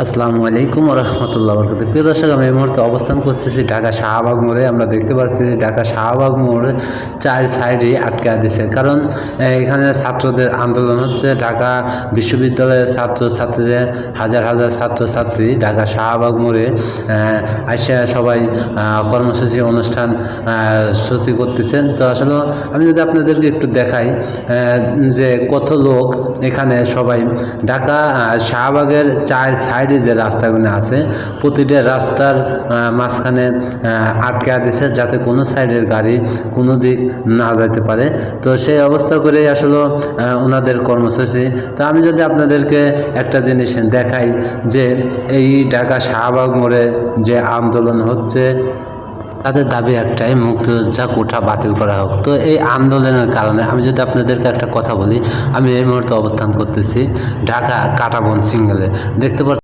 আসসালামু আলাইকুম রহমতুল্লাহ বরকাতুহু। প্রিয় দর্শক, আমি এই মুহূর্তে অবস্থান করতেছি ঢাকা শাহবাগ মোড়ে। আমরা দেখতে পাচ্ছি ঢাকা শাহবাগ মোড়ে চার সাইডে আটকা দিছে, কারণ এখানে ছাত্রদের আন্দোলন হচ্ছে। ঢাকা বিশ্ববিদ্যালয়ের ছাত্রছাত্রীরা হাজার হাজার ছাত্রছাত্রী ঢাকা শাহবাগ মোড়ে আসে সবাই কর্মসূচি অনুষ্ঠান সূচি করতেছেন। তো আসলে আমি যদি আপনাদেরকে একটু দেখাই যে কত লোক এখানে সবাই ঢাকা শাহবাগের চার সাইডে যে রাস্তাগুলো আছে, প্রতিটা রাস্তার মাঝখানে আটকে দিছে, যাতে কোনো সাইডের গাড়ি কোনো দিক না যেতে পারে। তো সেই অবস্থা করে আসলে ওনাদের কর্মসূচি। তো আমি যদি আপনাদেরকে একটা জিনিস দেখাই যে এই ঢাকা শাহবাগ মোড়ে যে আন্দোলন হচ্ছে, তাদের দাবি একটাই, মুক্তিযোদ্ধা কোটা বাতিল করা হোক। তো এই আন্দোলনের কারণে আমি যদি আপনাদেরকে একটা কথা বলি, আমি এই মুহূর্তে অবস্থান করতেছি ঢাকা কাঁটাবন সিঙ্গেলে। দেখতে পাচ্ছি